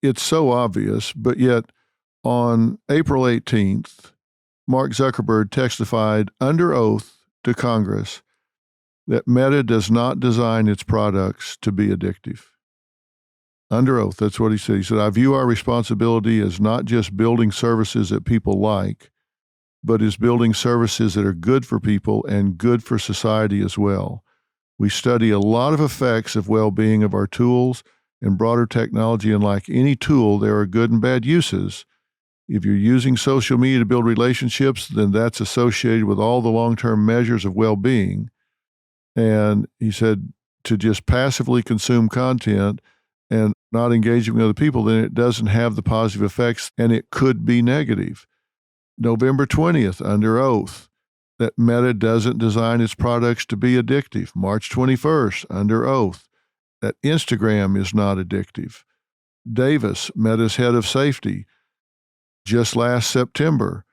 it's so obvious, but yet on April 18th, Mark Zuckerberg testified under oath to Congress that Meta does not design its products to be addictive. Under oath, that's what he said. He said, I view our responsibility as not just building services that people like, but as building services that are good for people and good for society as well. We study a lot of effects of well-being of our tools and broader technology, and like any tool, there are good and bad uses. If you're using social media to build relationships, then that's associated with all the long-term measures of well-being. And he said to just passively consume content and not engaging with other people, then it doesn't have the positive effects and it could be negative. November 20th, under oath, that Meta doesn't design its products to be addictive. March 21st, under oath, that Instagram is not addictive. Davis, Meta's head of safety, just last September,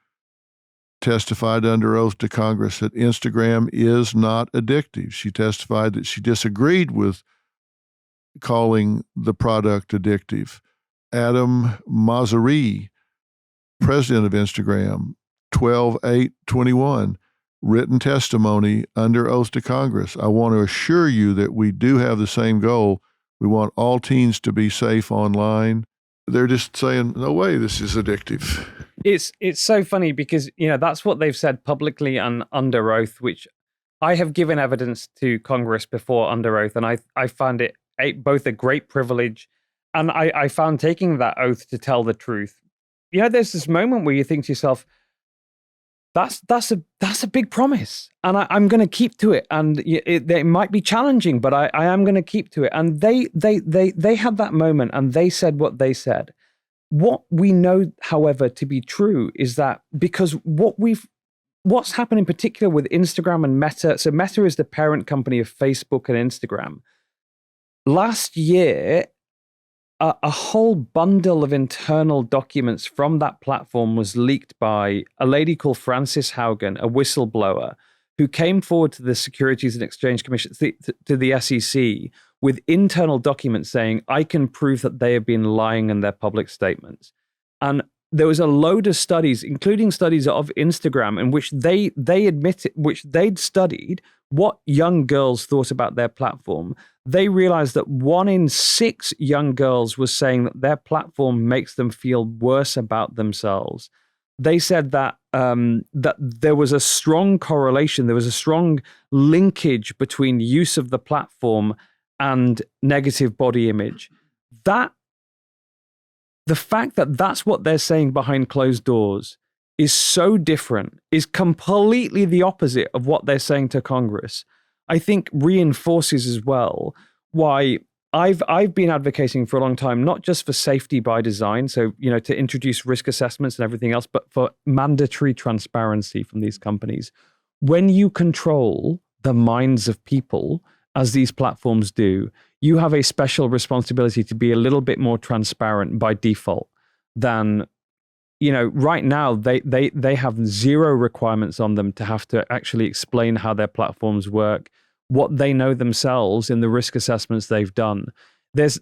testified under oath to Congress that Instagram is not addictive. She testified that she disagreed with calling the product addictive. Adam Mosseri, president of Instagram, 12/8/21, written testimony under oath to Congress. I want to assure you that we do have the same goal. We want all teens to be safe online. They're just saying, no way, this is addictive. It's so funny because, that's what they've said publicly and under oath, which I have given evidence to Congress before under oath, and I found it both a great privilege, and I found taking that oath to tell the truth. There's this moment where you think to yourself, that's a big promise, and I'm going to keep to it. And it might be challenging, but I am going to keep to it. And they had that moment, and they said what they said. What we know, however, to be true is that because what's happened in particular with Instagram and Meta. So Meta is the parent company of Facebook and Instagram. Last year, a whole bundle of internal documents from that platform was leaked by a lady called Frances Haugen, a whistleblower, who came forward to the Securities and Exchange Commission, to the SEC, with internal documents saying, I can prove that they have been lying in their public statements. And there was a load of studies, including studies of Instagram, in which they admitted, which they'd studied what young girls thought about their platform. They realized that 1 in 6 young girls was saying that their platform makes them feel worse about themselves. They said that that there was a strong correlation, there was a strong linkage between use of the platform and negative body image. The fact that that's what they're saying behind closed doors is so different, is completely the opposite of what they're saying to Congress, I think reinforces as well why I've been advocating for a long time, not just for safety by design, so, to introduce risk assessments and everything else, but for mandatory transparency from these companies. When you control the minds of people, as these platforms do, you have a special responsibility to be a little bit more transparent by default than, right now they have zero requirements on them to have to actually explain how their platforms work, what they know themselves in the risk assessments they've done. There's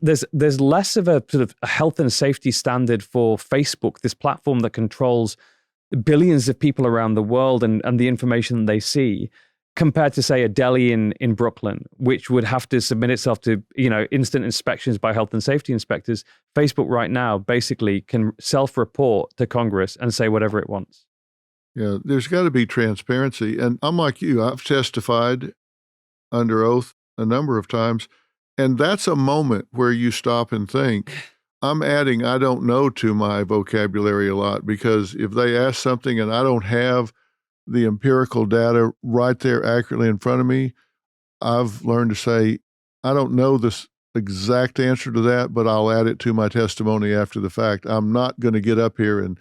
less of a sort of a health and safety standard for Facebook, this platform that controls billions of people around the world and the information they see, compared to, say, a deli in Brooklyn, which would have to submit itself to, instant inspections by health and safety inspectors. Facebook right now basically can self-report to Congress and say whatever it wants. Yeah, there's got to be transparency. And I'm like you, I've testified under oath a number of times, and that's a moment where you stop and think. I'm adding I don't know to my vocabulary a lot, because if they ask something and I don't have the empirical data right there accurately in front of me, I've learned to say, I don't know this exact answer to that, but I'll add it to my testimony after the fact. I'm not going to get up here and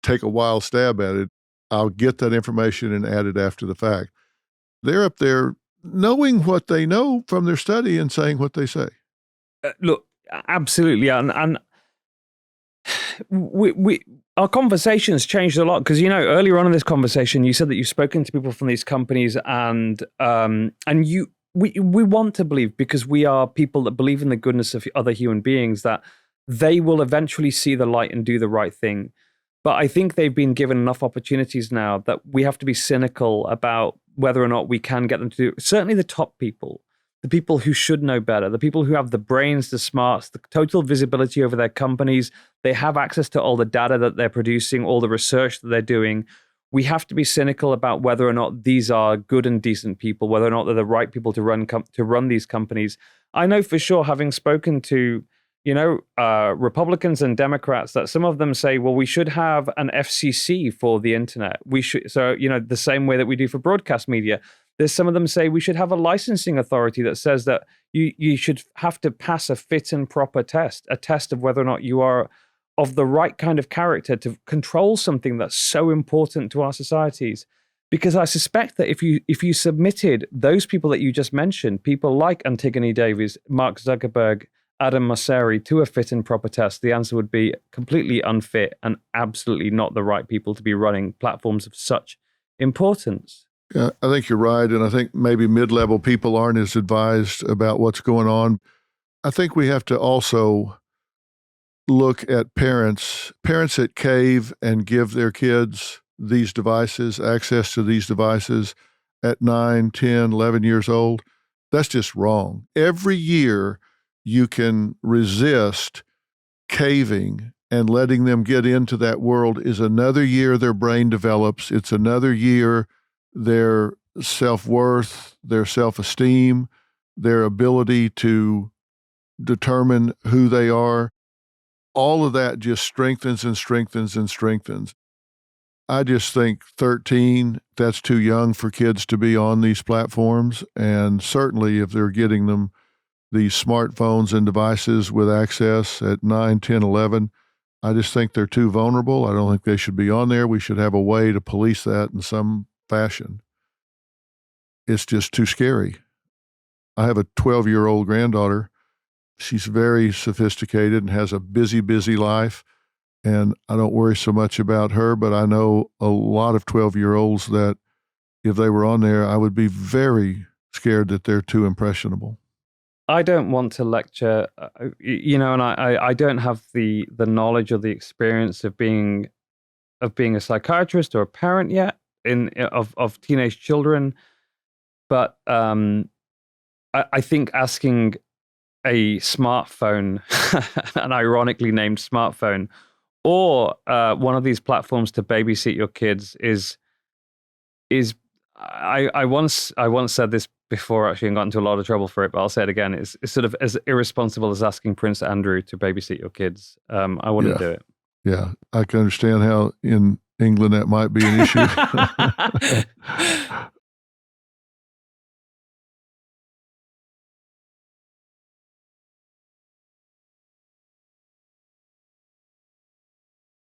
take a wild stab at it. I'll get that information and add it after the fact. They're up there knowing what they know from their study and saying what they say. Look, absolutely. And we our conversation has changed a lot, because earlier on in this conversation you said that you've spoken to people from these companies, and we want to believe, because we are people that believe in the goodness of other human beings, that they will eventually see the light and do the right thing. But I think they've been given enough opportunities now that we have to be cynical about whether or not we can get them to do. Certainly the top people, the people who should know better, the people who have the brains, the smarts, the total visibility over their companies. They have access to all the data that they're producing, all the research that they're doing. We have to be cynical about whether or not these are good and decent people, whether or not they're the right people to run these companies. I know for sure, having spoken to Republicans and Democrats, that some of them say, well, we should have an FCC for the internet. We should, so, the same way that we do for broadcast media. There's some of them say we should have a licensing authority that says that you should have to pass a fit and proper test, a test of whether or not you are of the right kind of character to control something that's so important to our societies. Because I suspect that if you submitted those people that you just mentioned, people like Antigone Davies, Mark Zuckerberg, Adam Mosseri, to a fit and proper test, the answer would be completely unfit and absolutely not the right people to be running platforms of such importance. Yeah, I think you're right. And I think maybe mid-level people aren't as advised about what's going on. I think we have to also look at parents that cave and give their kids these devices, access to these devices at 9, 10, 11 years old. That's just wrong. Every year you can resist caving and letting them get into that world is another year their brain develops. It's another year their self-worth, their self-esteem, their ability to determine who they are. All of that just strengthens and strengthens and strengthens. I just think 13, that's too young for kids to be on these platforms. And certainly if they're getting them these smartphones and devices with access at 9, 10, 11, I just think they're too vulnerable. I don't think they should be on there. We should have a way to police that in some fashion. It's just too scary. I have a 12-year-old granddaughter. She's very sophisticated and has a busy, busy life. And I don't worry so much about her, but I know a lot of 12-year-olds that if they were on there, I would be very scared that they're too impressionable. I don't want to lecture, and I don't have the knowledge or the experience of being a psychiatrist or a parent yet of teenage children, but I think asking a smartphone, an ironically named smartphone, or one of these platforms to babysit your kids is I once said this before, actually, and got into a lot of trouble for it, but I'll say it again. It's sort of as irresponsible as asking Prince Andrew to babysit your kids. I wouldn't do it. Yeah, I can understand how in England that might be an issue.